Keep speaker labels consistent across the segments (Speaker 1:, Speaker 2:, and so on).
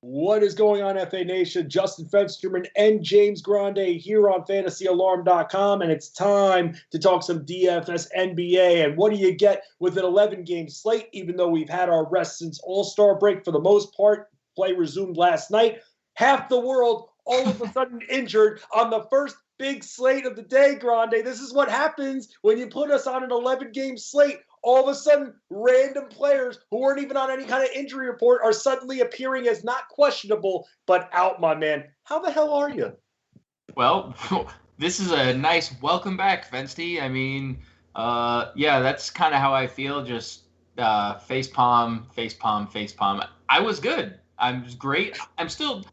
Speaker 1: What is going on, FA Nation? Justin Fensterman and James Grande here on fantasyalarm.com, and it's time to talk some DFS NBA. And what do you get with an 11-game slate? Even though we've had our rest since All-Star break for the most part, play resumed last night. Half the world all of a sudden injured on the first big slate of the day, Grande. This is what happens when you put us on an 11-game slate. All of a sudden, random players who weren't even on any kind of injury report are suddenly appearing as not questionable, but out, my man. How the hell are you?
Speaker 2: Well, this is a nice welcome back, Fensty. I mean, yeah, that's kind of how I feel. Just face palm. I was good. I was great. I'm still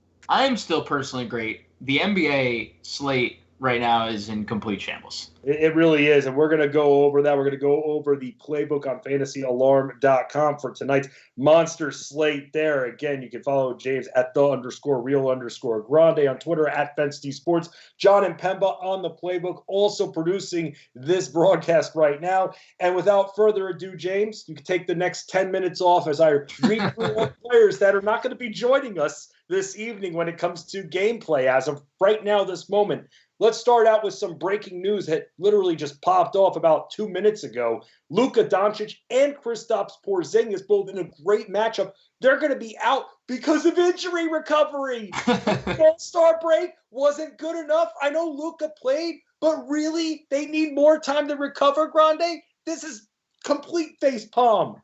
Speaker 2: personally great. The NBA slate right now is in complete shambles.
Speaker 1: It really is, and we're going to go over that. We're going to go over the playbook on fantasyalarm.com for tonight's monster slate there. Again, you can follow James at @the_real_Grande on Twitter, at Fensty Sports. John and Pemba on the playbook, also producing this broadcast right now. And without further ado, James, you can take the next 10 minutes off as I read through all players that are not going to be joining us this evening when it comes to gameplay as of right now, this moment. Let's start out with some breaking news that literally just popped off about 2 minutes ago. Luka Doncic and Kristaps Porzingis, both in a great matchup, they're going to be out because of injury recovery. All-Star break wasn't good enough. I know Luka played, but really, they need more time to recover, Grande? This is complete face palm.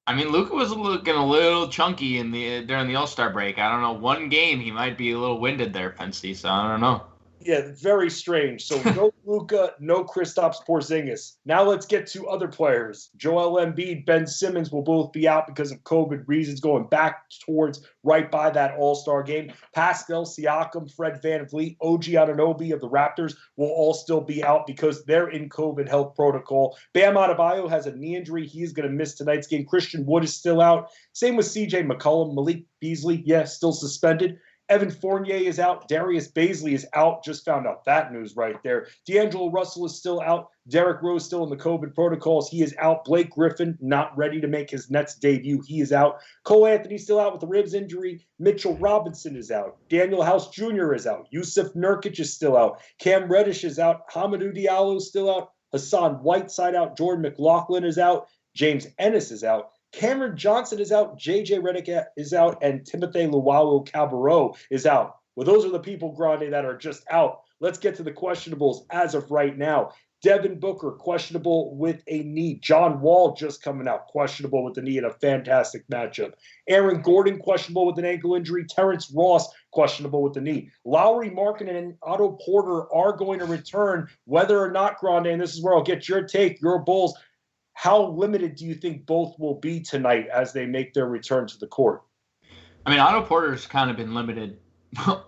Speaker 2: I mean, Luka was looking a little chunky during the All-Star break. I don't know. One game, he might be a little winded there, Fensty, so I don't know.
Speaker 1: Yeah, very strange. So no Luka, no Kristaps Porzingis. Now let's get to other players. Joel Embiid, Ben Simmons will both be out because of COVID reasons, going back towards right by that All-Star game. Pascal Siakam, Fred VanVleet, OG Anunoby of the Raptors will all still be out because they're in COVID health protocol. Bam Adebayo has a knee injury. He is going to miss tonight's game. Christian Wood is still out. Same with CJ McCollum. Malik Beasley, still suspended. Evan Fournier is out. Darius Baisley is out. Just found out that news right there. D'Angelo Russell is still out. Derrick Rose still in the COVID protocols. He is out. Blake Griffin not ready to make his Nets debut. He is out. Cole Anthony still out with a ribs injury. Mitchell Robinson is out. Daniel House Jr. is out. Yusuf Nurkic is still out. Cam Reddish is out. Hamidou Diallo is still out. Hassan Whiteside out. Jordan McLaughlin is out. James Ennis is out. Cameron Johnson is out, J.J. Redick is out, and Timothy Luwawu-Cabarrot is out. Well, those are the people, Grande, that are just out. Let's get to the questionables as of right now. Devin Booker, questionable with a knee. John Wall just coming out, questionable with the knee in a fantastic matchup. Aaron Gordon, questionable with an ankle injury. Terrence Ross, questionable with the knee. Lauri Markkanen and Otto Porter are going to return, whether or not, Grande, and this is where I'll get your take, your Bulls. How limited do you think both will be tonight as they make their return to the court?
Speaker 2: I mean, Otto Porter's kind of been limited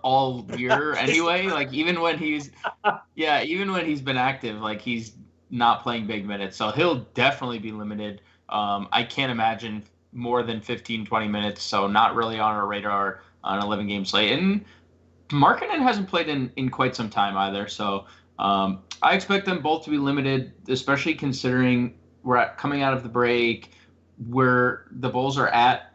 Speaker 2: all year anyway. Like even when he's been active, like he's not playing big minutes. So he'll definitely be limited. I can't imagine more than 15, 20 minutes. So not really on our radar on an 11-game slate. And Markkanen hasn't played in quite some time either. So I expect them both to be limited, especially considering we're coming out of the break where the Bulls are at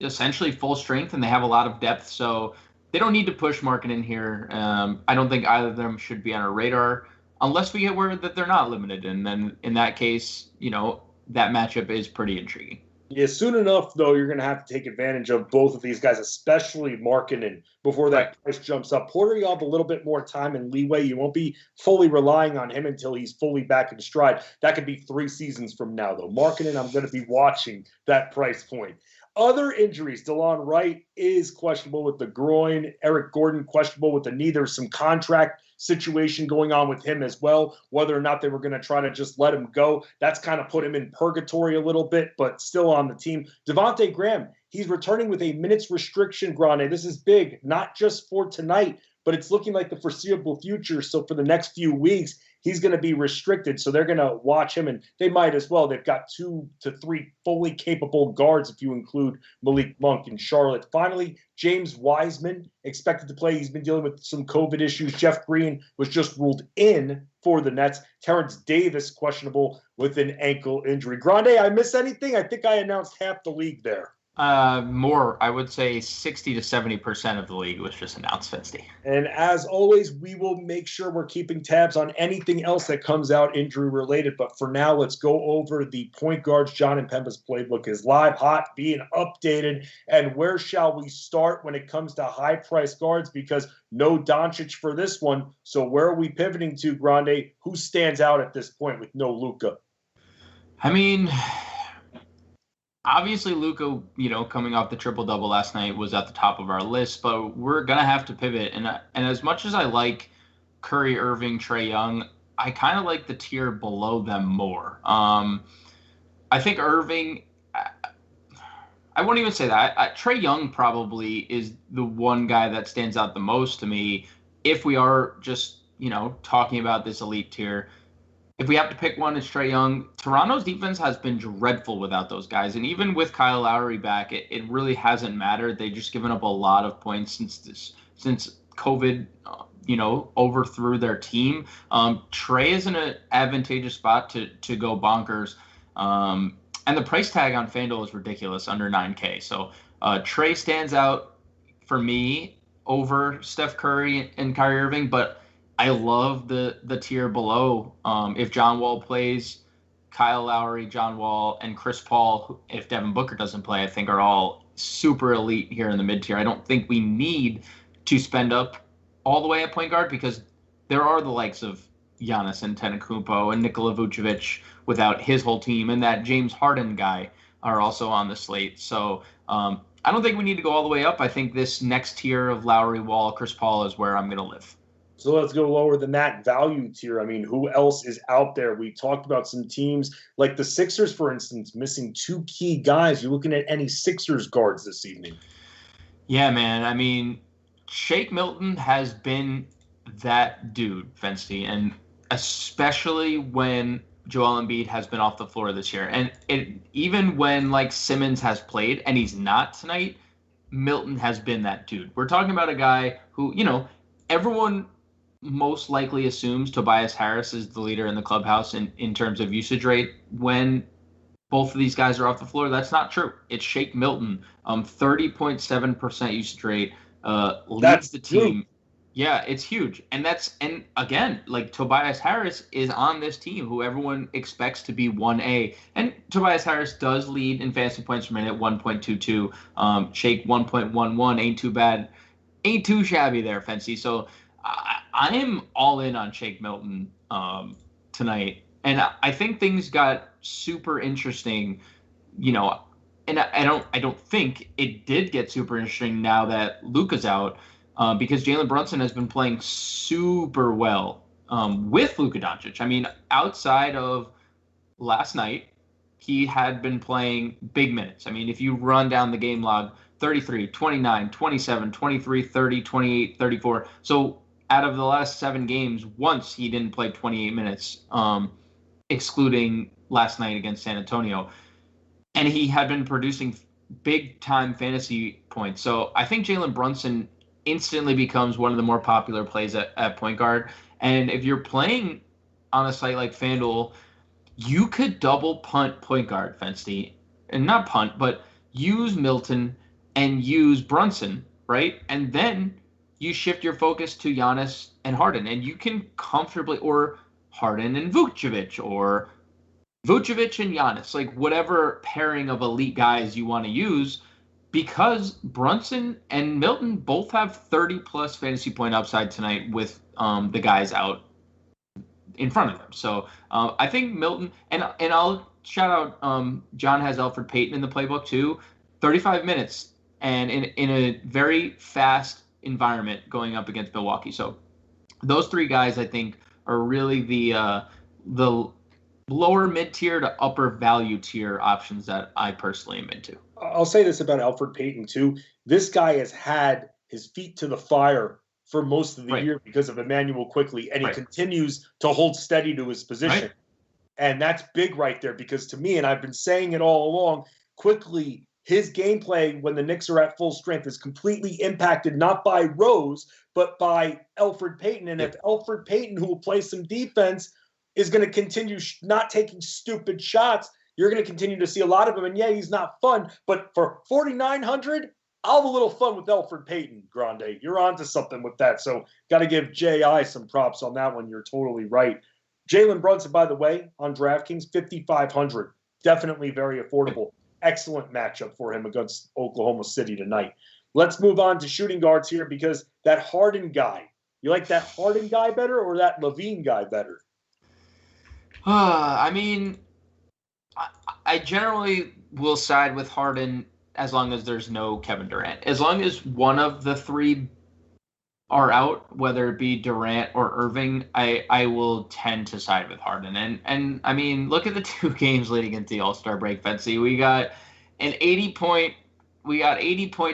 Speaker 2: essentially full strength and they have a lot of depth. So they don't need to push Markkanen here. I don't think either of them should be on our radar unless we get word that they're not limited. And then in that case, that matchup is pretty intriguing.
Speaker 1: Yeah, soon enough, though, you're going to have to take advantage of both of these guys, especially Markkanen, before that price jumps up. Porter, you have a little bit more time and leeway. You won't be fully relying on him until he's fully back in stride. That could be 3 seasons from now, though. Markkanen, I'm going to be watching that price point. Other injuries, DeLon Wright is questionable with the groin. Eric Gordon, questionable with the knee. There's some contract situation going on with him as well. Whether or not they were going to try to just let him go, that's kind of put him in purgatory a little bit, but still on the team. Devontae Graham, he's returning with a minutes restriction, Grande. This is big, not just for tonight, but it's looking like the foreseeable future. So for the next few weeks, he's going to be restricted. So they're going to watch him, and they might as well. They've got 2 to 3 fully capable guards if you include Malik Monk in Charlotte. Finally, James Wiseman expected to play. He's been dealing with some COVID issues. Jeff Green was just ruled in for the Nets. Terrence Davis questionable with an ankle injury. Grande, I miss anything? I think I announced half the league there.
Speaker 2: More, I would say 60 to 70% of the league was just announced, Finsty.
Speaker 1: And as always, we will make sure we're keeping tabs on anything else that comes out injury related. But for now, let's go over the point guards. John and Pemba's playbook is live, hot, being updated. And where shall we start when it comes to high price guards? Because no Doncic for this one. So where are we pivoting to, Grande? Who stands out at this point with no Luka?
Speaker 2: I mean, obviously Luka, coming off the triple double last night was at the top of our list, but we're gonna have to pivot. And as much as I like Curry, Irving, Trae Young, I kind of like the tier below them more. I think Irving. I won't even say that. Trae Young probably is the one guy that stands out the most to me. If we are just talking about this elite tier, if we have to pick one, it's Trae Young. Toronto's defense has been dreadful without those guys. And even with Kyle Lowry back, it really hasn't mattered. They've just given up a lot of points since COVID, overthrew their team. Trae is in an advantageous spot to go bonkers. And the price tag on FanDuel is ridiculous, under 9K. So Trae stands out for me over Steph Curry and Kyrie Irving, but I love the tier below. If John Wall plays, Kyle Lowry, John Wall, and Chris Paul, if Devin Booker doesn't play, I think are all super elite here in the mid tier. I don't think we need to spend up all the way at point guard because there are the likes of Giannis Antetokounmpo and Nikola Vucevic without his whole team, and that James Harden guy are also on the slate. So I don't think we need to go all the way up. I think this next tier of Lowry, Wall, Chris Paul is where I'm going to live.
Speaker 1: So let's go lower than that value tier. I mean, who else is out there? We talked about some teams like the Sixers, for instance, missing two key guys. You looking at any Sixers guards this evening?
Speaker 2: Yeah, man. I mean, Shake Milton has been that dude, Fensty, and especially when Joel Embiid has been off the floor this year. And even when like Simmons has played and he's not tonight, Milton has been that dude. We're talking about a guy who, everyone most likely assumes Tobias Harris is the leader in the clubhouse in terms of usage rate when both of these guys are off the floor. That's not true. It's Shake Milton, 30.7% usage rate, leads the team.
Speaker 1: True.
Speaker 2: Yeah, it's huge. And again, like Tobias Harris is on this team who everyone expects to be 1A. And Tobias Harris does lead in fantasy points per minute, 1.22. Shake 1.11. Ain't too bad. Ain't too shabby there, Fancy. So I am all in on Shake Milton tonight. And I think things got super interesting, and I don't think it did get super interesting now that Luka's out. Because Jalen Brunson has been playing super well with Luka Doncic. I mean, outside of last night, he had been playing big minutes. I mean, if you run down the game log, 33, 29, 27, 23, 30, 28, 34. So out of the last 7 games, once he didn't play 28 minutes, excluding last night against San Antonio. And he had been producing big-time fantasy points. So I think Jalen Brunson instantly becomes one of the more popular plays at point guard. And if you're playing on a site like FanDuel, you could double punt point guard, Fensty. And not punt, but use Milton and use Brunson, right? And then you shift your focus to Giannis and Harden. And you can comfortably, or Harden and Vucevic, or Vucevic and Giannis, like whatever pairing of elite guys you want to use, because Brunson and Milton both have 30-plus fantasy point upside tonight with the guys out in front of them. So I think Milton, and I'll shout out, John has Elfrid Payton in the playbook too, 35 minutes, and in a very fast environment going up against Milwaukee. So those 3 guys, I think, are really the lower mid-tier to upper value tier options that I personally am into.
Speaker 1: I'll say this about Elfrid Payton too. This guy has had his feet to the fire for most of the year because of Emmanuel Quickley, and he continues to hold steady to his position. And that's big right there because to me, and I've been saying it all along, Quickley, his gameplay when the Knicks are at full strength is completely impacted not by Rose, but by Elfrid Payton. And if Elfrid Payton, who will play some defense, is going to continue not taking stupid shots, you're going to continue to see a lot of him. And yeah, he's not fun, but for 4,900, I'll have a little fun with Elfrid Payton, Grande. You're onto something with that. So got to give J.I. some props on that one. You're totally right. Jalen Brunson, by the way, on DraftKings, 5,500. Definitely very affordable. Excellent matchup for him against Oklahoma City tonight. Let's move on to shooting guards here because that Harden guy, you like that Harden guy better or that LaVine guy better?
Speaker 2: I mean, I generally will side with Harden as long as there's no Kevin Durant. As long as one of the three are out, whether it be Durant or Irving, I will tend to side with Harden. And I mean, look at the 2 games leading into the All-Star break, Betsy. We got 80-point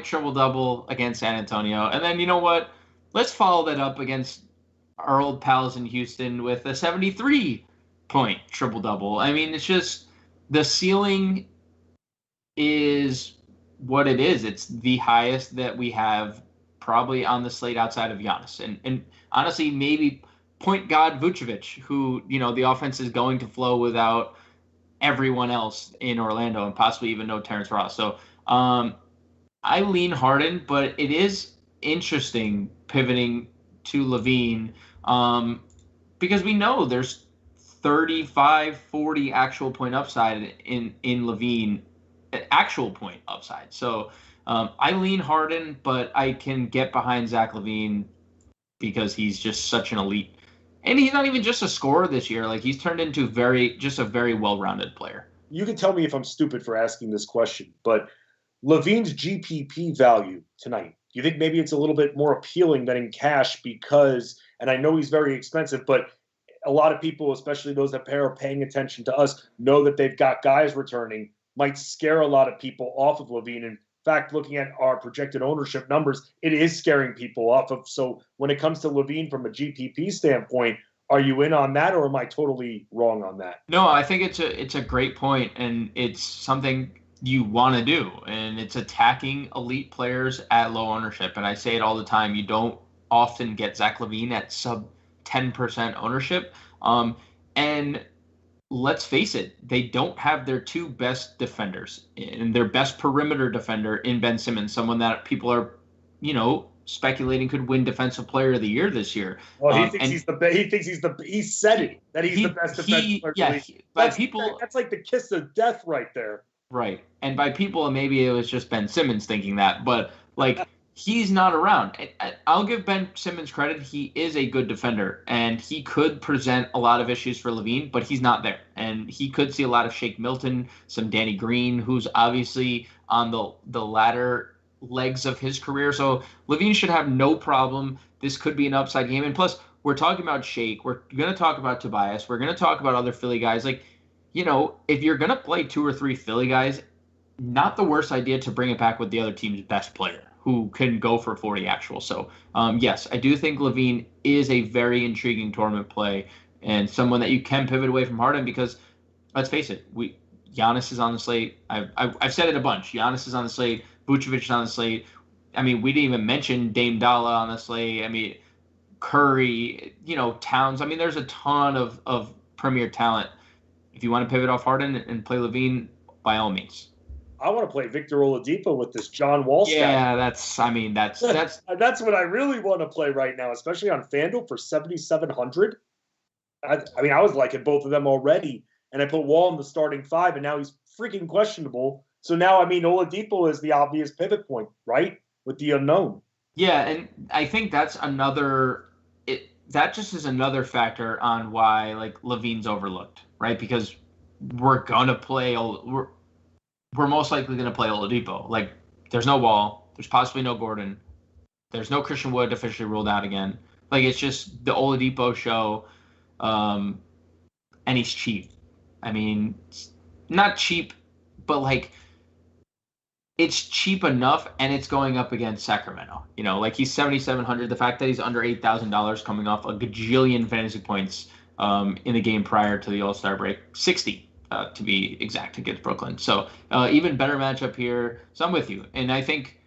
Speaker 2: triple-double against San Antonio. And then you know what? Let's follow that up against our old pals in Houston with a 73-point triple-double. I mean, it's just the ceiling is what it is. It's the highest that we have probably on the slate outside of Giannis. And honestly, maybe point guard Vucevic, who, the offense is going to flow without everyone else in Orlando and possibly even no Terrence Ross. So I lean Harden, but it is interesting pivoting to LaVine because we know there's 35, 40 actual point upside in LaVine, actual point upside. So I lean Harden, but I can get behind Zach LaVine because he's just such an elite. And he's not even just a scorer this year. Like, he's turned into a very well-rounded player.
Speaker 1: You can tell me if I'm stupid for asking this question, but LaVine's GPP value tonight, do you think maybe it's a little bit more appealing than in cash because, and I know he's very expensive, but a lot of people, especially those that are paying attention to us, know that they've got guys returning, might scare a lot of people off of LaVine. In fact, looking at our projected ownership numbers, it is scaring people off of. So when it comes to LaVine from a GPP standpoint, are you in on that or am I totally wrong on that?
Speaker 2: No, I think it's a great point, and it's something you want to do, and it's attacking elite players at low ownership. And I say it all the time, you don't often get Zach LaVine at sub 10% ownership. And let's face it, they don't have their 2 best defenders and their best perimeter defender in Ben Simmons, someone that people are, speculating could win Defensive Player of the Year this year.
Speaker 1: Well, he said it that he's the best defensive player.
Speaker 2: Yeah,
Speaker 1: that's like the kiss of death right there.
Speaker 2: Right, and by people, maybe it was just Ben Simmons thinking that, but he's not around. I'll give Ben Simmons credit. He is a good defender, and he could present a lot of issues for LaVine, but he's not there. And he could see a lot of Shake Milton, some Danny Green, who's obviously on the latter legs of his career. So LaVine should have no problem. This could be an upside game. And plus, we're talking about Shake. We're going to talk about Tobias. We're going to talk about other Philly guys. If you're going to play 2 or 3 Philly guys, not the worst idea to bring it back with the other team's best player who can go for 40 actual. So, yes, I do think LaVine is a very intriguing tournament play and someone that you can pivot away from Harden because, let's face it, Giannis is on the slate. I've said it a bunch. Giannis is on the slate. Vucevic is on the slate. I mean, we didn't even mention Dame Dalla on the slate. I mean, Curry, Towns. I mean, there's a ton of premier talent. If you want to pivot off Harden and play LaVine, by all means.
Speaker 1: I want to play Victor Oladipo with this John Wall stat.
Speaker 2: Yeah, that's
Speaker 1: that's what I really want to play right now, especially on FanDuel for 7,700. I was liking both of them already, and I put Wall in the starting 5, and now he's freaking questionable. So now, Oladipo is the obvious pivot point, right, with the unknown.
Speaker 2: Yeah, and I think that's that just is another factor on why LaVine's overlooked, right? Because we're most likely going to play Oladipo. There's no Wall. There's possibly no Gordon. There's no Christian Wood officially ruled out again. It's just the Oladipo show, and he's cheap. I mean, not cheap, but it's cheap enough, and it's going up against Sacramento. He's 7,700. The fact that he's under $8,000 coming off a gajillion fantasy points in the game prior to the All-Star break, 60. To be exact, against Brooklyn. So even better matchup here. So I'm with you. And I think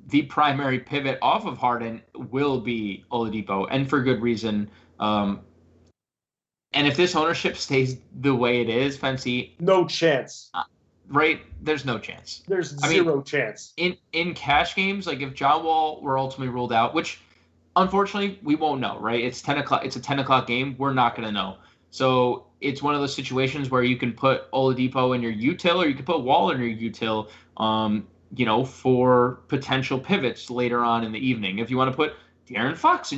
Speaker 2: the primary pivot off of Harden will be Oladipo, and for good reason. And if this ownership stays the way it is, Fancy,
Speaker 1: No chance.
Speaker 2: Right? There's no chance.
Speaker 1: There's zero chance.
Speaker 2: In cash games, like if John Wall were ultimately ruled out, which unfortunately we won't know, right? It's 10 o'clock. It's a 10 o'clock game. We're not going to know. So it's one of those situations where you can put Oladipo in your util, or you can put Wall in your util, for potential pivots later on in the evening. If you want to put De'Aaron Fox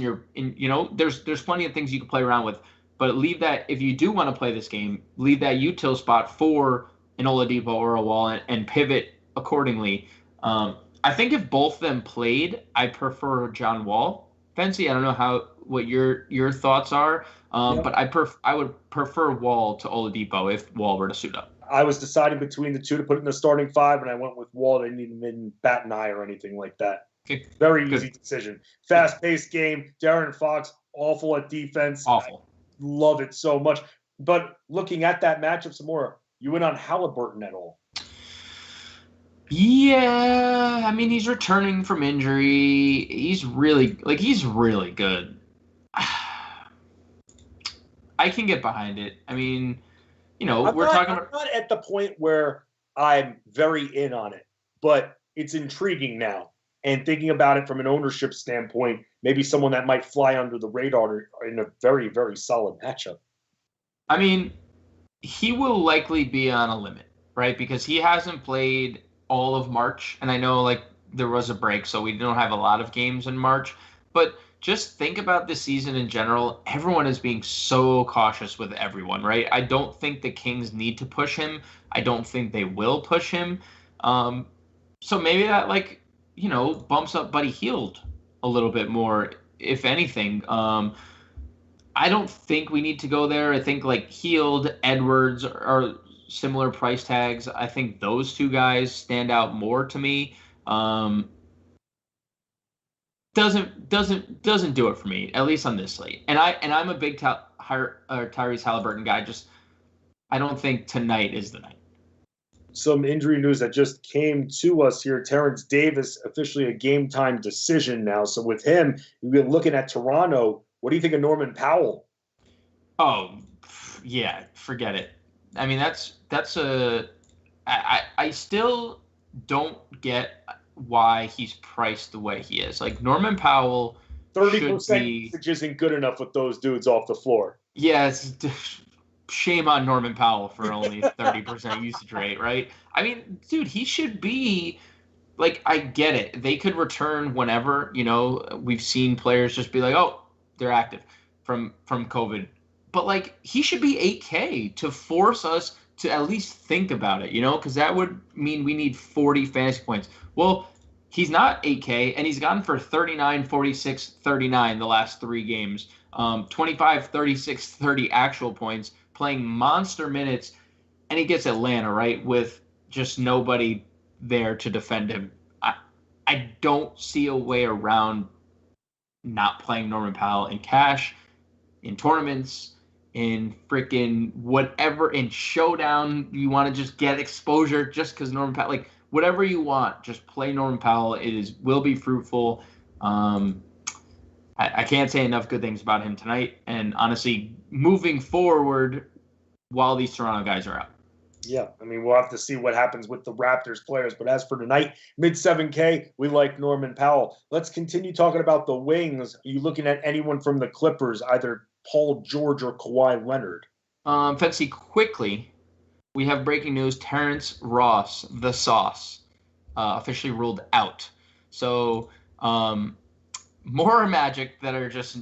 Speaker 2: there's plenty of things you can play around with. But leave that, if you do want to play this game, leave that util spot for an Oladipo or a Wall and pivot accordingly. I think if both of them played, I prefer John Wall. Fancy, I don't know what your thoughts are, but I would prefer Wall to Oladipo if Wall were to suit up.
Speaker 1: I was deciding between the two to put in the starting five, and I went with Wall. I didn't need him in bat and eye or anything like that.
Speaker 2: Okay.
Speaker 1: Very easy decision. Fast-paced game. De'Aaron Fox, awful at defense.
Speaker 2: Awful.
Speaker 1: I love it so much. But looking at that matchup some more, you went on Halliburton at all?
Speaker 2: Yeah, I mean, he's returning from injury. He's really good. I can get behind it. I mean, I'm not
Speaker 1: at the point where I'm very in on it, but it's intriguing now. And thinking about it from an ownership standpoint, maybe someone that might fly under the radar in a very, very solid matchup.
Speaker 2: I mean, he will likely be on a limit, right? Because he hasn't played all of March. And I know there was a break, so we don't have a lot of games in March. But just think about the season in general. Everyone is being so cautious with everyone, right? I don't think the Kings need to push him. I don't think they will push him. So maybe that bumps up Buddy Hield a little bit more, if anything. I don't think we need to go there. I think Hield, Edwards are similar price tags. I think those two guys stand out more to me. Doesn't do it for me, at least on this slate. And I'm a big Tyrese Halliburton guy. Just I don't think tonight is the night.
Speaker 1: Some injury news that just came to us here. Terrence Davis, officially a game time decision now. So with him, we're looking at Toronto. What do you think of Norman Powell?
Speaker 2: Oh, yeah, forget it. I mean, I still don't get why he's priced the way he is. Norman Powell
Speaker 1: 30% usage isn't good enough with those dudes off the floor.
Speaker 2: Yes. Shame on Norman Powell for only 30% usage rate, right? I mean, dude, he should be I get it. They could return whenever, we've seen players just be oh, they're active from COVID. But he should be 8K to force us to at least think about it, because that would mean we need 40 fantasy points. Well, he's not 8K, and he's gotten for 39, 46, 39 the last 3 games. 25, 36, 30 actual points, playing monster minutes, and he gets Atlanta, right, with just nobody there to defend him. I don't see a way around not playing Norman Powell in cash, in tournaments, in freaking whatever, in showdown. You want to just get exposure just because Norman Powell, whatever you want, just play Norman Powell. It will be fruitful. I can't say enough good things about him tonight. And honestly, moving forward while these Toronto guys are out.
Speaker 1: Yeah, I mean, we'll have to see what happens with the Raptors players. But as for tonight, mid 7K, we like Norman Powell. Let's continue talking about the wings. Are you looking at anyone from the Clippers, either Paul George or Kawhi Leonard?
Speaker 2: Fancy quickly, we have breaking news. Terrence Ross, the Sauce, officially ruled out. So more Magic that are just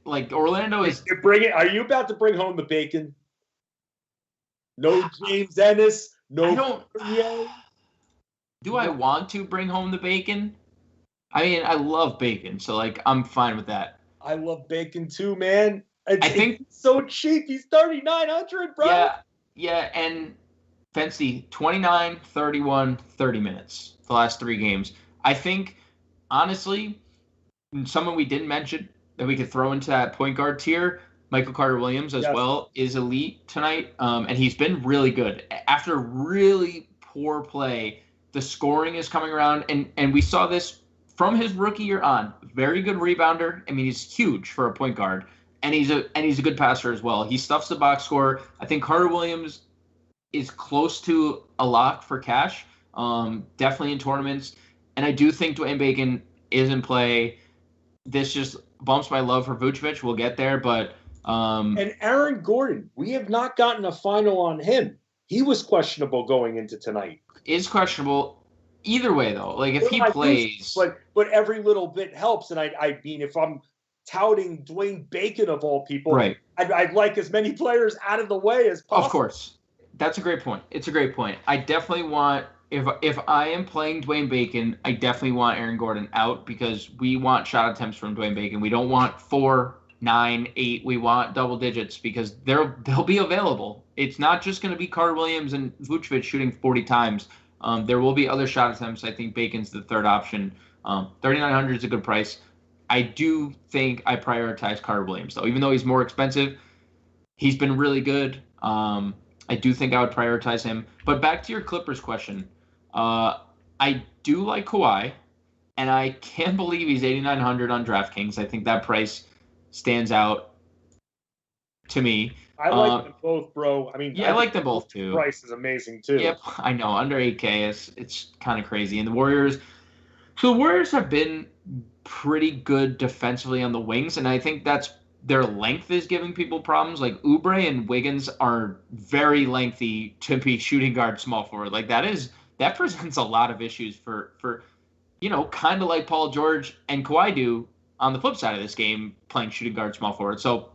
Speaker 2: Orlando is.
Speaker 1: Are you about to bring home the bacon? No James Ennis. No.
Speaker 2: Do I want to bring home the bacon? I mean, I love bacon, so I'm fine with that.
Speaker 1: I love bacon too, man. I think he's so cheap. He's $3,900, bro.
Speaker 2: Yeah, and Fancy 29, 31, 30 minutes the last 3 games. I think, honestly, someone we didn't mention that we could throw into that point guard tier, Michael Carter-Williams as well, is elite tonight, and he's been really good. After really poor play, the scoring is coming around, and we saw this from his rookie year on. Very good rebounder. I mean, he's huge for a point guard. and he's a good passer as well. He stuffs the box score. I think Carter Williams is close to a lock for cash, definitely in tournaments. And I do think Dwayne Bacon is in play. This just bumps my love for Vucevic. We'll get there, but
Speaker 1: and Aaron Gordon, we have not gotten a final on him. He was questionable going into tonight.
Speaker 2: Is questionable. Either way, though, like if he plays,
Speaker 1: but every little bit helps. And I mean, if I'm touting Dwayne Bacon of all people,
Speaker 2: right?
Speaker 1: I'd like as many players out of the way as possible.
Speaker 2: Of course, that's a great point. It's a great point. I definitely want if I am playing Dwayne Bacon, I definitely want Aaron Gordon out because we want shot attempts from Dwayne Bacon. We don't want 4, 9, 8. We want double digits because they'll be available. It's not just going to be Carter Williams and Vucevic shooting 40 times. There will be other shot attempts. I think Bacon's the third option. 3,900 is a good price. I do think I prioritize Carter Williams, though. Even though he's more expensive, he's been really good. I do think I would prioritize him. But back to your Clippers question. I do like Kawhi, and I can't believe he's 8,900 on DraftKings. I think that price stands out to me.
Speaker 1: I like them both, bro. I mean,
Speaker 2: yeah, I like them both too.
Speaker 1: The price is amazing too.
Speaker 2: Yep, I know. Under 8K, it's kind of crazy. And the Warriors have been pretty good defensively on the wings, and I think that's their length is giving people problems. Like Oubre and Wiggins are very lengthy to be shooting guard small forward. Like that presents a lot of issues for kind of like Paul George and Kawhi do on the flip side of this game, playing shooting guard small forward. So,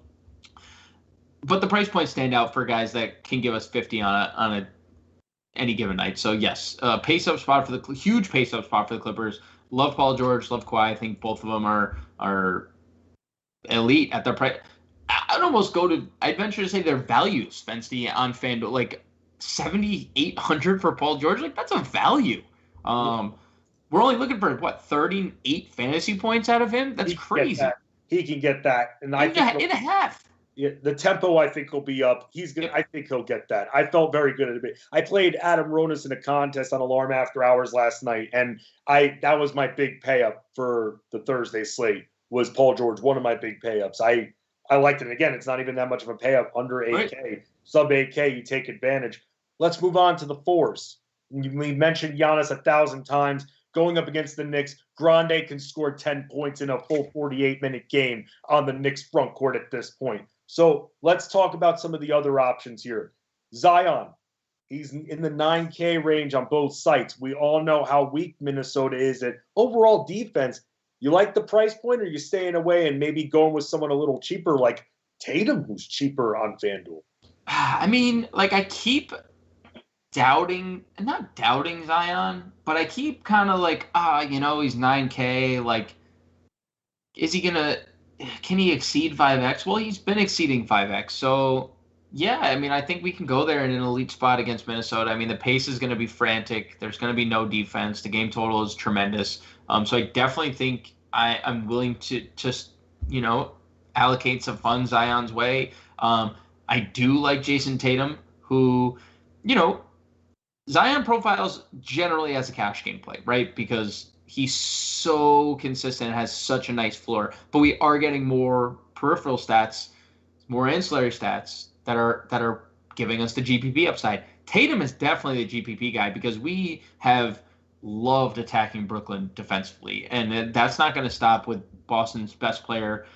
Speaker 2: but the price points stand out for guys that can give us 50 on any given night. So yes, huge pace up spot for the Clippers. Love Paul George, love Kawhi. I think both of them are elite at their price. I'd venture to say their values, Fensty, on FanDuel, like 7,800 for Paul George. Like that's a value. We're only looking for 38 fantasy points out of him. That's crazy.
Speaker 1: He can get that, and
Speaker 2: in a half.
Speaker 1: Yeah, the tempo I think will be up. I think he'll get that. I felt very good at it. I played Adam Ronis in a contest on Alarm After Hours last night, and that was my big pay up for the Thursday slate. Was Paul George one of my big pay ups? I liked it. And again, it's not even that much of a pay up under 8K, right. Sub 8K. You take advantage. Let's move on to the fours. We mentioned Giannis 1,000 times. Going up against the Knicks, Grande can score 10 points in a full 48-minute game on the Knicks front court at this point. So let's talk about some of the other options here. Zion, he's in the 9K range on both sites. We all know how weak Minnesota is at overall defense. You like the price point, or you staying away and maybe going with someone a little cheaper like Tatum, who's cheaper on FanDuel?
Speaker 2: I mean, like I keep not doubting Zion, but I keep kind of like, he's 9K. Like, can he exceed 5X? Well, he's been exceeding 5X. So, yeah, I mean, I think we can go there in an elite spot against Minnesota. I mean, the pace is going to be frantic. There's going to be no defense. The game total is tremendous. So I definitely think I'm willing to just, allocate some funds Zion's way. I do like Jason Tatum, who, Zion profiles generally as a cash game play, right? Because he's so consistent, has such a nice floor. But we are getting more peripheral stats, more ancillary stats that are giving us the GPP upside. Tatum is definitely the GPP guy because we have loved attacking Brooklyn defensively, and that's not going to stop with Boston's best player.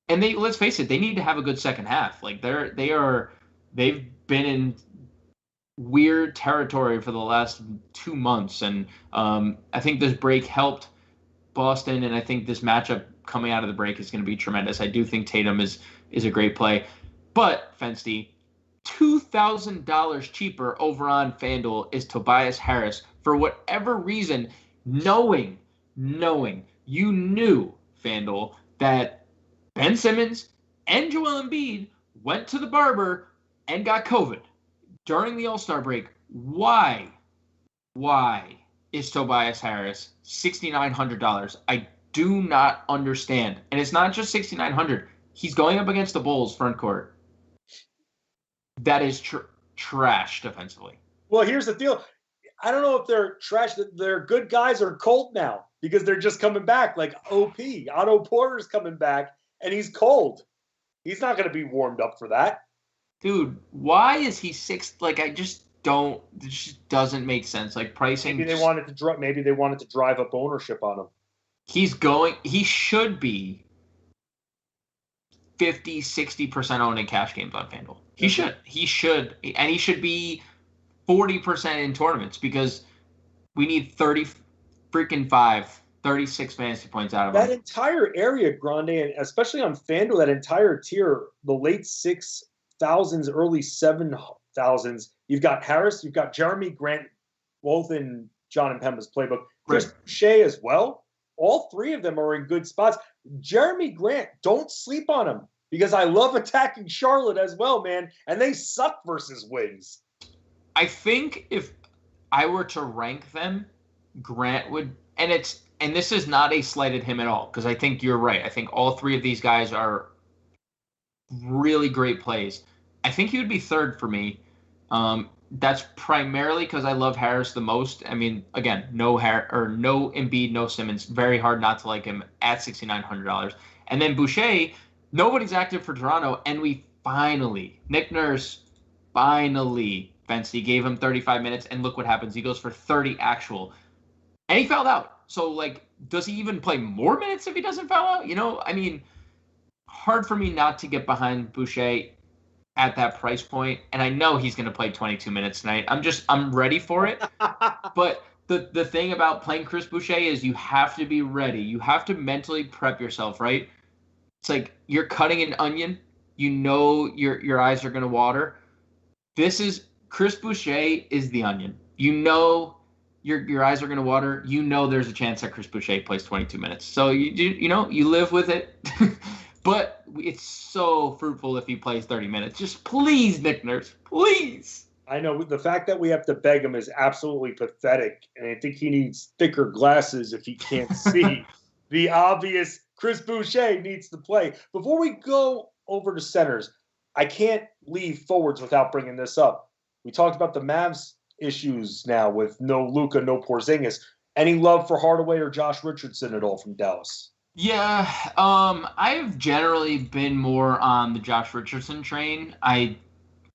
Speaker 2: And let's face it, they need to have a good second half. Like they've been in weird territory for the last 2 months, and I think this break helped Boston, and I think this matchup coming out of the break is going to be tremendous. I do think Tatum is a great play, but Fensty, $2,000 cheaper over on FanDuel is Tobias Harris. For whatever reason, knowing you knew, FanDuel, that Ben Simmons and Joel Embiid went to the barber and got COVID during the All-Star break. Why is Tobias Harris $6,900? I do not understand. And it's not just $6,900. He's going up against the Bulls front court. That is trash defensively.
Speaker 1: Well, here's the deal. I don't know if they're trash. They're good guys or cold now because they're just coming back. Like OP, Otto Porter's coming back, and he's cold. He's not going to be warmed up for that.
Speaker 2: Dude, why is he six? Like, I just don't. It just doesn't make sense. Like pricing.
Speaker 1: Maybe they wanted to drive up ownership on him.
Speaker 2: He should be 50-60% owned in cash games on FanDuel. He should, and he should be 40% in tournaments because we need 36 fantasy points out of
Speaker 1: that
Speaker 2: him.
Speaker 1: Entire area, Grande, and especially on FanDuel, that entire tier, the late 6,000s, early 7,000s. You've got Harris, you've got Jeremy Grant, both in John and Pemba's playbook. Chris Boucher as well. All three of them are in good spots. Jeremy Grant, don't sleep on him because I love attacking Charlotte as well, man. And they suck versus wings.
Speaker 2: I think if I were to rank them, Grant would, and this is not a slight at him at all, because I think you're right. I think all three of these guys are really great plays. I think he would be third for me. That's primarily because I love Harris the most. I mean, again, no Embiid, no Simmons. Very hard not to like him at $6,900. And then Boucher, nobody's active for Toronto, and Nick Nurse finally, Fency gave him 35 minutes, and look what happens. He goes for 30 actual, and he fouled out. So, like, does he even play more minutes if he doesn't foul out? I mean, hard for me not to get behind Boucher at that price point, and I know he's going to play 22 minutes tonight. I'm ready for it. But the thing about playing Chris Boucher is you have to be ready. You have to mentally prep yourself, right? It's like you're cutting an onion. Your eyes are going to water. Chris Boucher is the onion. Your eyes are going to water. There's a chance that Chris Boucher plays 22 minutes. So you live with it. But it's so fruitful if he plays 30 minutes. Just please, Nick Nurse, please.
Speaker 1: I know the fact that we have to beg him is absolutely pathetic, and I think he needs thicker glasses if he can't see. The obvious Chris Boucher needs to play. Before we go over to centers, I can't leave forwards without bringing this up. We talked about the Mavs issues now with no Luka, no Porzingis. Any love for Hardaway or Josh Richardson at all from Dallas?
Speaker 2: Yeah, I've generally been more on the Josh Richardson train. I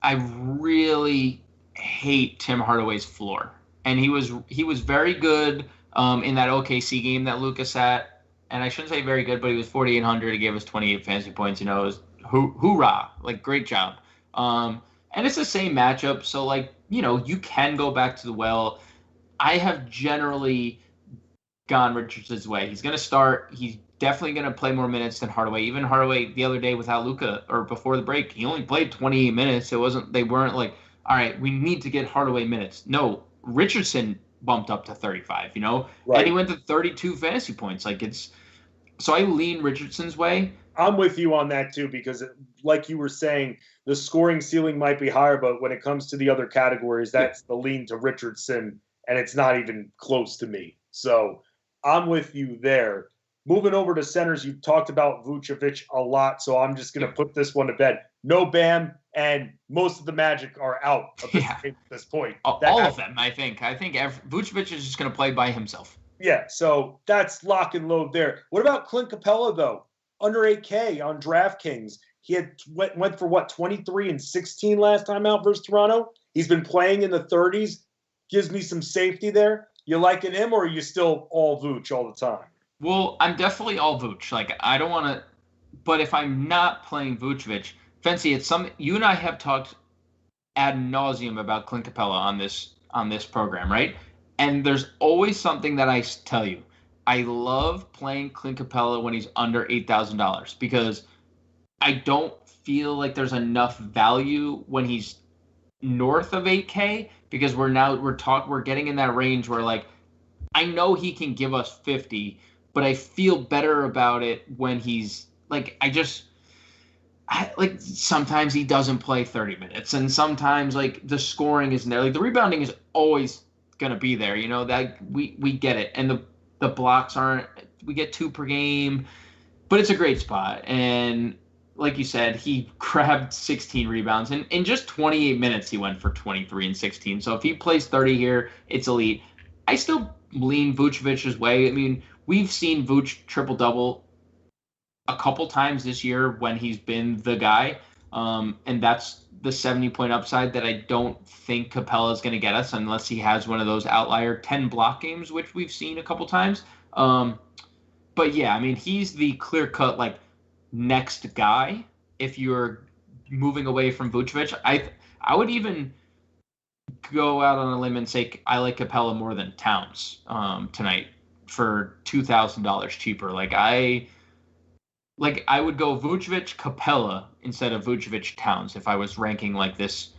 Speaker 2: really hate Tim Hardaway's floor, and he was very good in that OKC game that Lucas at, and I shouldn't say very good, but he was 4,800. He gave us 28 fantasy points. It was hoorah, like great job. And it's the same matchup, so like you can go back to the well. I have generally gone Richardson's way. He's going to start. He's definitely going to play more minutes than Hardaway. Even Hardaway the other day without Luka or before the break, he only played 28 minutes. They weren't like, all right, we need to get Hardaway minutes. No, Richardson bumped up to 35, right. And he went to 32 fantasy points. So I lean Richardson's way.
Speaker 1: I'm with you on that too, because like you were saying, the scoring ceiling might be higher, but when it comes to the other categories, that's the lean to Richardson, and it's not even close to me. So I'm with you there. Moving over to centers, you've talked about Vucevic a lot, so I'm just going to put this one to bed. No Bam, and most of the Magic are out of this game at this point.
Speaker 2: All of them, I think. Vucevic is just going to play by himself.
Speaker 1: Yeah, so that's lock and load there. What about Clint Capela, though? Under 8K on DraftKings. He went for, 23 and 16 last time out versus Toronto? He's been playing in the 30s. Gives me some safety there. You liking him, or are you still all Vooch all the time?
Speaker 2: Well, I'm definitely all Vooch. I don't want to, but if I'm not playing Vucevic, Fancy, it's something you and I have talked ad nauseum about Clint Capela on this program, right? And there's always something that I tell you. I love playing Clint Capela when he's under $8,000 because I don't feel like there's enough value when he's north of 8K because we're getting in that range where I know he can give us 50, but I feel better about it when he's sometimes he doesn't play 30 minutes and sometimes the scoring isn't there. The rebounding is always going to be there, that we get it. And the blocks we get 2 per game, but it's a great spot. And like you said, he grabbed 16 rebounds and in just 28 minutes, he went for 23 and 16. So if he plays 30 here, it's elite. I still lean Vucevic's way. I mean, we've seen Vooch triple-double a couple times this year when he's been the guy. And that's the 70-point upside that I don't think Capela is going to get us unless he has one of those outlier 10 block games, which we've seen a couple times. But yeah, I mean, he's the clear-cut, like, next guy if you're moving away from Vucevic. I would even go out on a limb and say I like Capela more than Towns tonight for $2,000 cheaper. Like I would go Vucevic, Capela instead of Vucevic, Towns if I was ranking like this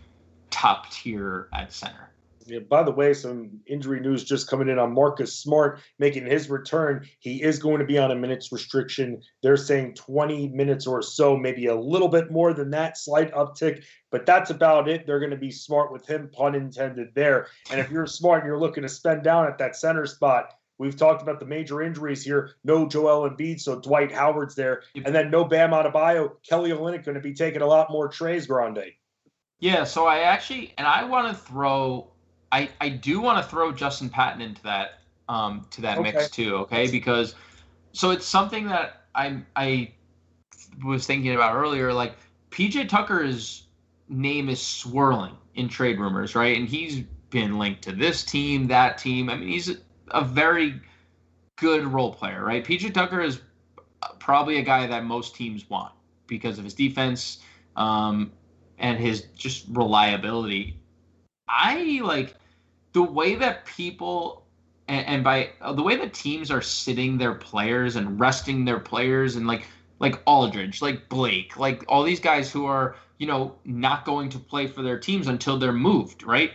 Speaker 2: top tier at center.
Speaker 1: Yeah, by the way, some injury news just coming in on Marcus Smart making his return. He is going to be on a minutes restriction. They're saying 20 minutes or so, maybe a little bit more than that, slight uptick, but that's about it. They're going to be smart with him, pun intended there. And if you're smart and you're looking to spend down at that center spot, we've talked about the major injuries here. No Joel Embiid, so Dwight Howard's there. And then no Bam Adebayo. Kelly Olynyk going to be taking a lot more trays, Grande.
Speaker 2: Yeah, so I want to throw I do want to throw Justin Patton into that mix too, okay? Because so it's something that I was thinking about earlier. Like PJ Tucker's name is swirling in trade rumors, right? And he's been linked to this team, that team. I mean, he's a very good role player, right? PJ Tucker is probably a guy that most teams want because of his defense and his just reliability. I like the way that people and by the way that teams are sitting their players and resting their players and like Aldridge, like Blake, like all these guys who are, not going to play for their teams until they're moved, right?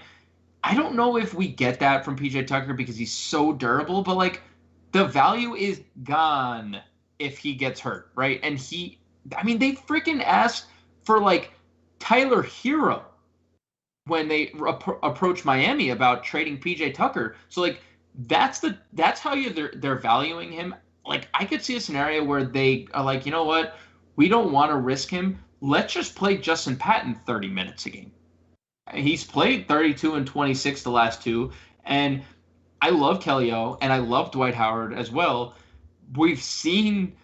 Speaker 2: I don't know if we get that from PJ Tucker because he's so durable, but like the value is gone if he gets hurt, right? And they freaking asked for like Tyler Hero when they approached Miami about trading PJ Tucker. So like that's how they're valuing him. Like I could see a scenario where they are like, you know what, we don't want to risk him. Let's just play Justin Patton 30 minutes a game. He's played 32 and 26 the last two, and I love Kelly O and I love Dwight Howard as well. We've seen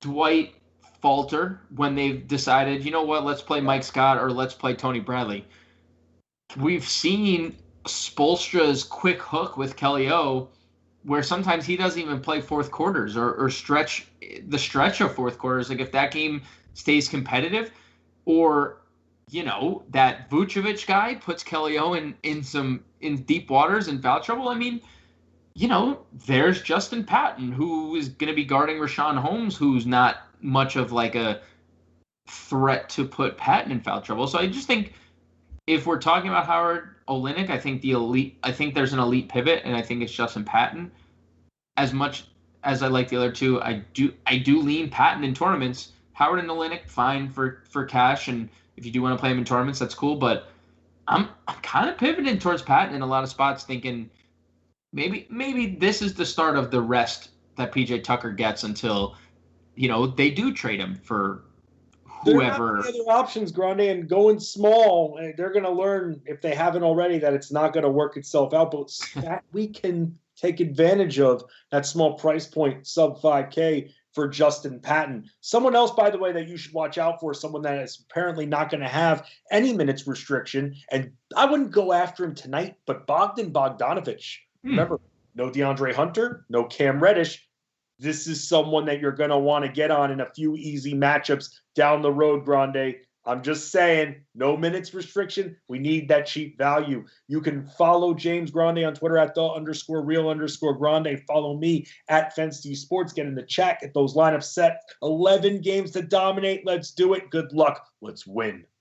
Speaker 2: Dwight falter when they've decided, you know what, let's play Mike Scott or let's play Tony Bradley. We've seen Spoelstra's quick hook with Kelly O, where sometimes he doesn't even play fourth quarters or stretch of fourth quarters. Like if that game stays competitive, or that Vucevic guy puts Kelly O in deep waters and foul trouble. I mean, there's Justin Patton who is going to be guarding Rashawn Holmes, who's not much of like a threat to put Patton in foul trouble. So I just think if we're talking about Howard, Olynyk, I think there's an elite pivot, and I think it's Justin Patton. As much as I like the other two, I do lean Patton in tournaments. Howard and Olynyk, fine for cash, and if you do want to play him in tournaments, that's cool. But I'm kind of pivoting towards Patton in a lot of spots, thinking maybe this is the start of the rest that PJ Tucker gets until they do trade him for whoever.
Speaker 1: There are other options, Grande, and going small, they're going to learn, if they haven't already, that it's not going to work itself out. But that we can take advantage of that small price point, sub 5K for Justin Patton. Someone else, by the way, that you should watch out for, someone that is apparently not going to have any minutes restriction, and I wouldn't go after him tonight, but Bogdan Bogdanovic. Remember, no DeAndre Hunter, no Cam Reddish. This is someone that you're going to want to get on in a few easy matchups down the road, Grande. I'm just saying, no minutes restriction. We need that cheap value. You can follow James Grande on Twitter at @the_real_Grande. Follow me at Fenstee Sports. Get in the chat. Get those lineups set. 11 games to dominate. Let's do it. Good luck. Let's win.